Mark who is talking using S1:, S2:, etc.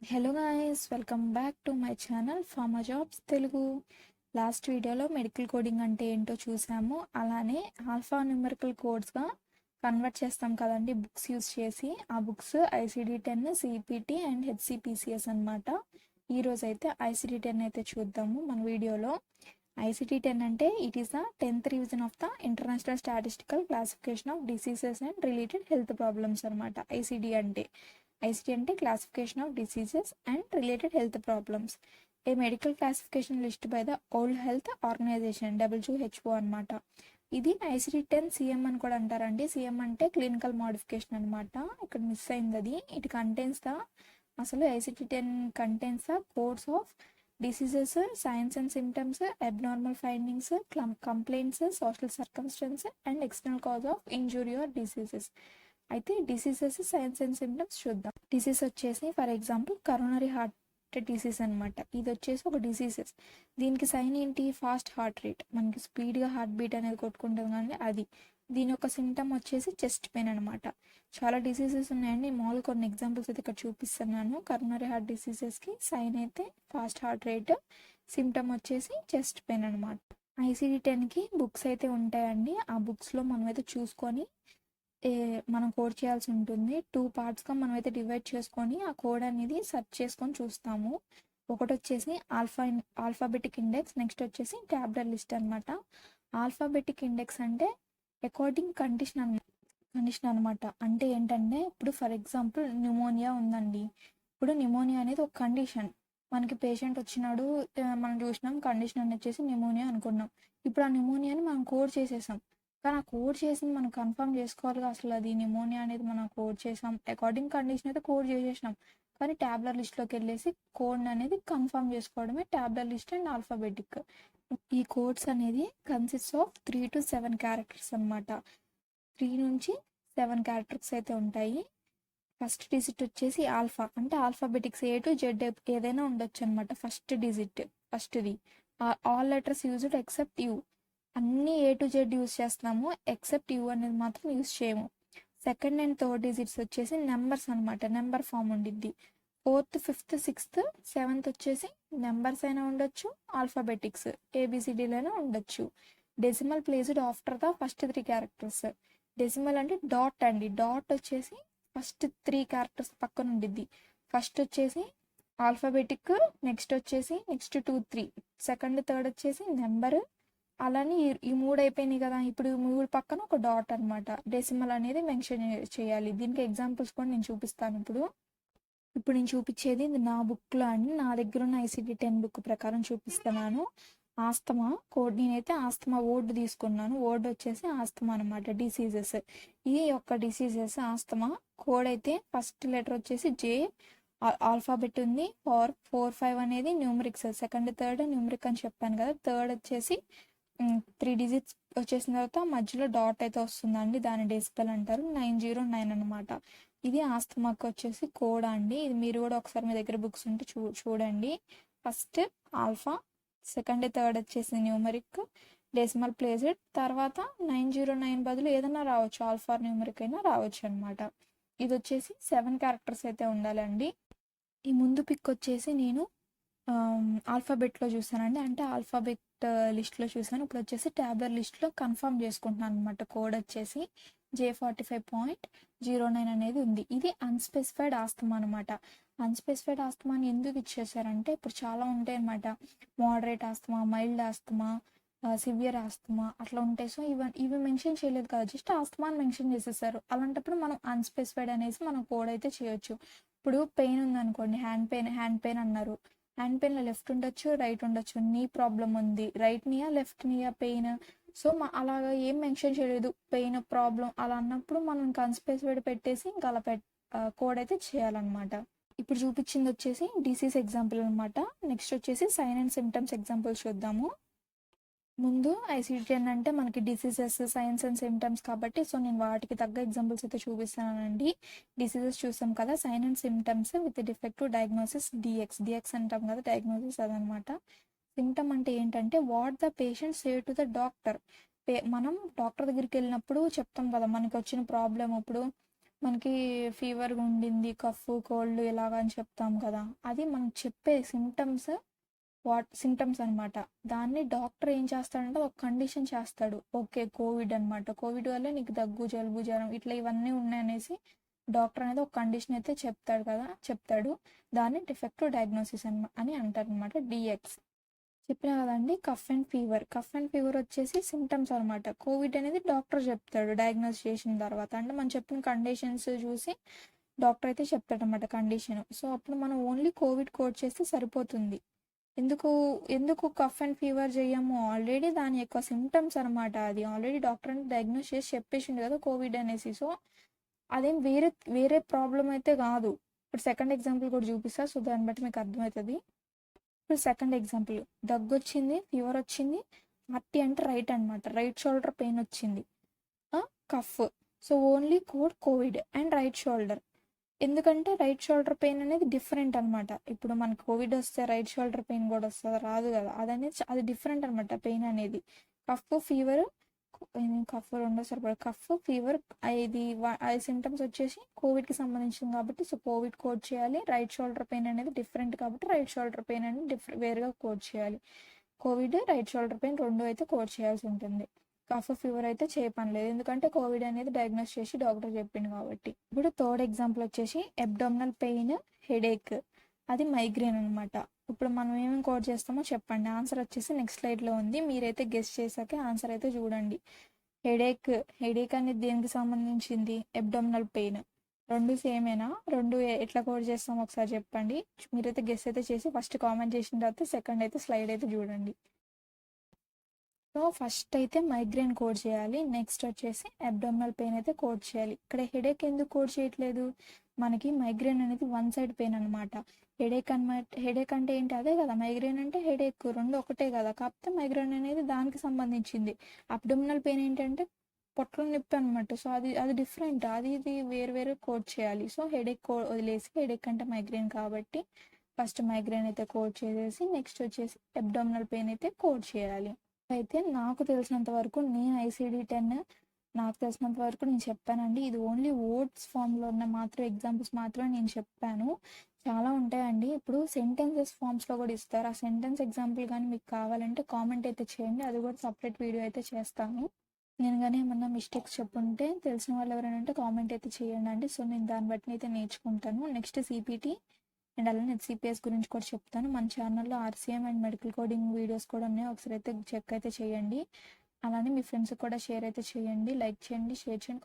S1: Hello guys, welcome back to my channel pharma jobs Telugu. Last వీడియోలో medical coding అంటే ఏంటో చూసాము. అలానే ఆల్ఫా న్యూమరికల్ కోడ్స్గా కన్వర్ట్ చేస్తాం కదండి బుక్స్ యూస్ చేసి. ఆ books ICD-10, CPT and HCPCS అనమాట. ఈరోజు అయితే ICD-10 అయితే చూద్దాము మన వీడియోలో. ICD-10 అంటే it is the 10th revision of the international statistical classification of diseases and related health problems అనమాట. ICD అంటే classification of diseases and related health problems. A medical classification list by the world health organisation WHO అనమాట. ఇది ICD-10 CM అని కూడా అంటారండి. CM అంటే clinical modification అనమాట. ఇక్కడ మిస్ అయింది అది. ఇట్ కంటైన్స్ ద అసలు ICD-10 contains the codes of diseases, signs and symptoms, abnormal findings, complaints, social circumstance and external cause of injury are diseases. అయితే డిసీజెస్, సైన్స్ అండ్ సిమ్టమ్స్ చూద్దాం. Disease వచ్చేసి for example coronary heart disease అనమాట. ఇది వచ్చేసి ఒక diseases. దీనికి sign ఏంటి? Fast heart rate, మనకి స్పీడ్గా హార్ట్ బీట్ అనేది కొట్టుకుంటుంది కానీ అది. దీని యొక్క సిమ్టమ్ వచ్చేసి చెస్ట్ పెయిన్ అనమాట. చాలా డిసీజెస్ ఉన్నాయండి. మామూలు కొన్ని ఎగ్జాంపుల్స్ అయితే ఇక్కడ చూపిస్తున్నాను. కరోనరీ హార్ట్ డిసీజెస్కి సైన్ అయితే ఫాస్ట్ హార్ట్ రేట్, సిమ్టమ్ వచ్చేసి చెస్ట్ పెయిన్ అనమాట. ICD-10కి బుక్స్ అయితే ఉంటాయండి. ఆ బుక్స్లో మనం అయితే చూసుకొని మనం కోడ్ చేయాల్సి ఉంటుంది. 2 పార్ట్స్గా మనం అయితే డివైడ్ చేసుకొని ఆ కోడ్ అనేది సెర్చ్ చేసుకొని చూస్తాము. ఒకటి వచ్చేసి ఆల్ఫాబెటిక్ ఇండెక్స్, నెక్స్ట్ వచ్చేసి ట్యాబ్లెట్ లిస్ట్ అనమాట. ఆల్ఫాబెటిక్ ఇండెక్స్ అంటే అకార్డింగ్ కండిషన్ అనమాట. అంటే ఏంటంటే ఇప్పుడు ఫర్ ఎగ్జాంపుల్ న్యూమోనియా ఉందండి. ఇప్పుడు న్యూమోనియా అనేది ఒక కండిషన్. మనకి పేషెంట్ వచ్చినాడు, మనం చూసినాం కండిషన్ అని వచ్చేసి న్యూమోనియా అనుకున్నాం. ఇప్పుడు ఆ న్యూమోనియాని మనం కోడ్ చేసేసాం. కానీ ఆ కోడ్ చేసింది మనం కన్ఫర్మ్ చేసుకోవాలిగా, అసలు అది న్యూమోనియా అనేది మనం కోడ్ చేసాం, అకార్డింగ్ కండిషన్ అయితే కోడ్ చేసేసినాం. కానీ ట్యాబ్లెట్ లిస్ట్లోకి వెళ్ళేసి కోడ్ అనేది కన్ఫర్మ్ చేసుకోవడమే ట్యాబ్లెట్ లిస్ట్ అండ్ ఆల్ఫాబెటిక్. ఈ కోడ్స్ అనేది కన్సిస్ట్ ఆఫ్ 3 to 7 క్యారెక్టర్స్ అనమాట. 3 నుంచి 7 క్యారెక్టర్స్ అయితే ఉంటాయి. ఫస్ట్ డిజిట్ వచ్చేసి ఆల్ఫా, అంటే ఆల్ఫాబెటిక్స్ A to Z ఏదైనా ఉండొచ్చు అనమాట. ఫస్ట్ది all letters used except you. అన్ని A to Z యూజ్ చేస్తున్నాము, ఎక్సెప్ట్ యూ అనేది మాత్రం యూజ్ చేయము. సెకండ్ అండ్ థర్డ్ డిజిట్స్ వచ్చేసి నెంబర్స్ అనమాట. నెంబర్ ఫామ్ ఉండిద్ది. 4th, 5th, 6th, 7th వచ్చేసి నెంబర్స్ అయినా ఉండొచ్చు, ఆల్ఫాబెటిక్స్ ABCDలైనా ఉండొచ్చు. Decimal placed after the first 3 characters. Decimal అంటే డాట్ అండి. డాట్ వచ్చేసి ఫస్ట్ 3 క్యారెక్టర్స్ పక్కన ఉండిద్ది. ఫస్ట్ వచ్చేసి ఆల్ఫాబెటిక్, నెక్స్ట్ 2, 3, సెకండ్, థర్డ్ వచ్చేసి నెంబర్. అలానే ఈ 3 అయిపోయినాయి కదా. ఇప్పుడు 3 పక్కన ఒక డాట్ అనమాట. డెసిమల్ అనేది మెన్షన్ చేయాలి. దీనికి ఎగ్జాంపుల్స్ కూడా నేను చూపిస్తాను. ఇప్పుడు నేను చూపించేది నా బుక్లో అండి. నా దగ్గర ఉన్న ICD-10 బుక్ ప్రకారం చూపిస్తున్నాను. ఆస్తమా కోడ్, నేనైతే ఆస్తమా వర్డ్ తీసుకున్నాను. వర్డ్ వచ్చేసి ఆస్తమా అనమాట. డిసీజెస్, ఈ యొక్క డిసీజెస్ ఆస్తమా కోడ్ అయితే ఫస్ట్ లెటర్ వచ్చేసి J, ఆల్ఫాబెట్ ఉంది. 4, 5 అనేది న్యూమరిక్స్. సెకండ్, థర్డ్ న్యూమరిక్ అని చెప్పాను కదా. థర్డ్ వచ్చేసి 3 డిజిట్స్ వచ్చేసిన తర్వాత మధ్యలో డాట్ అయితే వస్తుందండి. దాని డెసిబెల్ అంటారు. 909 అనమాట. ఇది ఆస్తమాకు వచ్చేసి కోడ్ అండి. ఇది మీరు కూడా ఒకసారి మీ దగ్గర బుక్స్ ఉంటే చూడండి. ఫస్ట్ ఆల్ఫా, సెకండ్, థర్డ్ వచ్చేసి న్యూమరిక్, డెసిమల్ ప్లేస్డ్, తర్వాత 909 బదులు ఏదైనా రావచ్చు, ఆల్ఫా న్యూమరిక్ అయినా రావచ్చు అనమాట. ఇది వచ్చేసి 7 క్యారెక్టర్స్ అయితే ఉండాలండి. ఈ ముందు పిక్ వచ్చేసి నేను ఆల్ఫాబెట్లో చూసానండి, అంటే ఆల్ఫాబెట్ లిస్ట్లో చూసాను. ఇప్పుడు వచ్చేసి ట్యాబ్లెట్ లిస్ట్లో కన్ఫర్మ్ చేసుకుంటున్నాను అనమాట. కోడ్ వచ్చేసి J45.09 అనేది ఉంది. ఇది అన్స్పెసిఫైడ్ ఆస్తమా అనమాట. అన్స్పెసిఫైడ్ ఆస్తమాని ఎందుకు ఇచ్చేసారంటే ఇప్పుడు చాలా ఉంటాయి అనమాట. Moderate asthma, mild asthma, severe asthma అట్లా ఉంటాయి. సో ఇవి మెన్షన్ చేయలేదు కదా, జస్ట్ ఆస్తమా అని మెన్షన్ చేసేసారు. అలాంటప్పుడు మనం అన్స్పెసిఫైడ్ అనేసి మనం కోడ్ అయితే చేయొచ్చు. ఇప్పుడు పెయిన్ ఉందనుకోండి, హ్యాండ్ పెయిన్ అన్నారు. హ్యాండ్ పెయిన్లో లెఫ్ట్ ఉండొచ్చు, రైట్ ఉండొచ్చు. నీ ప్రాబ్లం ఉంది, రైట్ నీయా లెఫ్ట్ నీయా పెయిన్. సో అలాగా ఏం మెన్షన్ చేయలేదు, పెయిన్ ప్రాబ్లం అలా అన్నప్పుడు మనం ఇంకా అన్స్పెసిఫైడ్ పెట్టేసి ఇంకా అలా కోడ్ అయితే చేయాలన్నమాట. ఇప్పుడు చూపించింది వచ్చేసి డిసీజ్ ఎగ్జాంపుల్ అనమాట. నెక్స్ట్ వచ్చేసి సైన్ అండ్ సిమ్టమ్స్ ఎగ్జాంపుల్స్ చూద్దాము. ముందు ICD-10 అంటే మనకి డిసీజెస్, సైన్స్ అండ్ సిమ్టమ్స్ కాబట్టి సో నేను వాటికి తగ్గ ఎగ్జాంపుల్స్ అయితే చూపిస్తానండి. డిసీజెస్ చూసాం కదా. Sign and symptoms with defective diagnosis, DX అంటాం కదా, డయాగ్నోసిస్ అదనమాట. సిమ్టమ్ అంటే ఏంటంటే what the patient say to the doctor. మనం డాక్టర్ దగ్గరికి వెళ్ళినప్పుడు చెప్తాం కదా మనకి వచ్చిన ప్రాబ్లం. ఇప్పుడు మనకి ఫీవర్గా ఉండింది, కఫ్ కోల్డ్ ఇలాగ అని చెప్తాం కదా, అది మనం చెప్పే సిమ్టమ్స్ అనమాట. దాన్ని డాక్టర్ ఏం చేస్తాడంటే ఒక కండిషన్ చేస్తాడు. ఓకే, కోవిడ్ అనమాట, కోవిడ్ వల్ల నీకు దగ్గు జలుబు జ్వరం ఇట్లా ఇవన్నీ ఉన్నాయనేసి డాక్టర్ అనేది ఒక కండిషన్ అయితే చెప్తాడు. దాన్ని డిఫెక్టివ్ డయాగ్నోసిస్ అని అంటారు అనమాట, డిఎక్స్. చెప్పినా కదండి, కఫ్ అండ్ ఫీవర్ వచ్చేసి సిమ్టమ్స్ అనమాట. కోవిడ్ అనేది డాక్టర్ చెప్తాడు డయాగ్నోస్ చేసిన తర్వాత, అంటే మనం చెప్పిన కండిషన్స్ చూసి డాక్టర్ అయితే చెప్తాడనమాట కండిషన్. సో అప్పుడు మనం ఓన్లీ కోవిడ్ కోడ్ చేస్తే సరిపోతుంది. ఎందుకు ఎందుకు కఫ్ అండ్ ఫీవర్ చేయము, ఆల్రెడీ దాని యొక్క సిమ్టమ్స్ అనమాట. అది ఆల్రెడీ డాక్టర్ అని డయాగ్నోస్ చేసి చెప్పేసిండు కదా కోవిడ్ అనేసి. సో అదేం వేరే వేరే ప్రాబ్లం అయితే కాదు. ఇప్పుడు సెకండ్ ఎగ్జాంపుల్ కూడా చూపిస్తా, సో దాన్ని బట్టి మీకు అర్థమవుతుంది. ఇప్పుడు సెకండ్ ఎగ్జాంపుల్, దగ్గు వచ్చింది, ఫీవర్ వచ్చింది, ఆర్టీ అంటే రైట్ అనమాట, రైట్ షోల్డర్ పెయిన్ వచ్చింది, cough. So only COVID and right shoulder. ఎందుకంటే రైట్ షోల్డర్ పెయిన్ అనేది డిఫరెంట్ అనమాట. ఇప్పుడు మనకు కోవిడ్ వస్తే రైట్ షోల్డర్ పెయిన్ కూడా వస్తుంది, రాదు కదా, అది డిఫరెంట్ అనమాట పెయిన్ అనేది. కఫ్ రెండో సరిపడ కఫ్ ఫీవర్, ఇది సిమ్టమ్స్ వచ్చేసి కోవిడ్కి సంబంధించింది కాబట్టి సో కోవిడ్ కోడ్ చేయాలి. రైట్ షోల్డర్ పెయిన్ అనేది డిఫరెంట్ కాబట్టి రైట్ షోల్డర్ పెయిన్ అనేది వేరుగా కోడ్ చేయాలి. కోవిడ్ రైట్ షోల్డర్ పెయిన్ రెండు అయితే కోడ్ చేయాల్సి ఉంటుంది. కఫ్ ఫీవర్ అయితే చేయపనిలేదు, ఎందుకంటే కోవిడ్ అనేది డయాగ్నోస్ చేసి డాక్టర్ చెప్పింది కాబట్టి. ఇప్పుడు థర్డ్ ఎగ్జాంపుల్ వచ్చేసి అబ్డామినల్ పెయిన్, హెడేక్, అది మైగ్రేన్ అనమాట. ఇప్పుడు మనం ఏమేమి కోడ్ చేస్తామో చెప్పండి. ఆన్సర్ వచ్చేసి నెక్స్ట్ స్లైడ్లో ఉంది, మీరైతే గెస్ చేశాక ఆన్సర్ అయితే చూడండి. హెడేక్ అనేది దేనికి సంబంధించింది? Abdominal pain. రెండు సేమేనా? రెండు ఎట్లా కోడ్ చేస్తామో ఒకసారి చెప్పండి. మీరైతే గెస్ అయితే చేసి ఫస్ట్ కామెంట్ చేసిన తర్వాత సెకండ్ అయితే స్లైడ్ అయితే చూడండి. సో ఫస్ట్ అయితే మైగ్రేన్ కోడ్ చేయాలి, నెక్స్ట్ వచ్చేసి అబ్డామినల్ పెయిన్ అయితే కోడ్ చేయాలి. ఇక్కడ హెడేక్ ఎందుకు కోడ్ చేయట్లేదు? మనకి మైగ్రేన్ అనేది వన్ సైడ్ పెయిన్ అనమాట. హెడేక్ అంటే ఏంటి? అదే కదా, మైగ్రేన్ అంటే హెడేక్, రెండు ఒకటే కదా, కాకపోతే మైగ్రేన్ అనేది దానికి సంబంధించింది. అబ్డామినల్ పెయిన్ ఏంటంటే పొట్టలో నొప్పి అనమాట. సో అది డిఫరెంట్, ఇది వేరు కోడ్ చేయాలి. సో హెడేక్ వదిలేసి, హెడేక్ అంటే మైగ్రేన్ కాబట్టి ఫస్ట్ మైగ్రేన్ అయితే కోడ్ చేసేసి నెక్స్ట్ వచ్చేసి అబ్డామినల్ పెయిన్ అయితే కోడ్ చేయాలి. అయితే నాకు తెలిసినంత వరకు నేను ICD-10 నాకు తెలిసినంత వరకు నేను చెప్పానండి. ఇది ఓన్లీ వర్డ్స్ ఫామ్లో ఉన్న ఎగ్జాంపుల్స్ మాత్రమే నేను చెప్పాను. చాలా ఉంటాయండి. ఇప్పుడు సెంటెన్సెస్ ఫామ్స్లో కూడా ఇస్తారు. ఆ సెంటెన్స్ ఎగ్జాంపుల్ కానీ మీకు కావాలంటే కామెంట్ అయితే చేయండి, అది కూడా సపరేట్ వీడియో అయితే చేస్తాను. నేను కానీ ఏమన్నా మిస్టేక్స్ చెప్పుంటే తెలిసిన వాళ్ళు ఎవరైనా ఉంటే కామెంట్ అయితే చేయండి అండి. సో నేను దాన్ని బట్టి అయితే నేర్చుకుంటాను. నెక్స్ట్ CPT అండ్ అలానే HCPS గురించి కూడా చెప్తాను. మన ఛానల్లో RCM and medical coding videos కూడా ఉన్నాయి, ఒకసారి అయితే చెక్ అయితే చేయండి. అలానే మీ ఫ్రెండ్స్కి కూడా షేర్ అయితే చేయండి, లైక్ చేయండి, షేర్ చేయండి.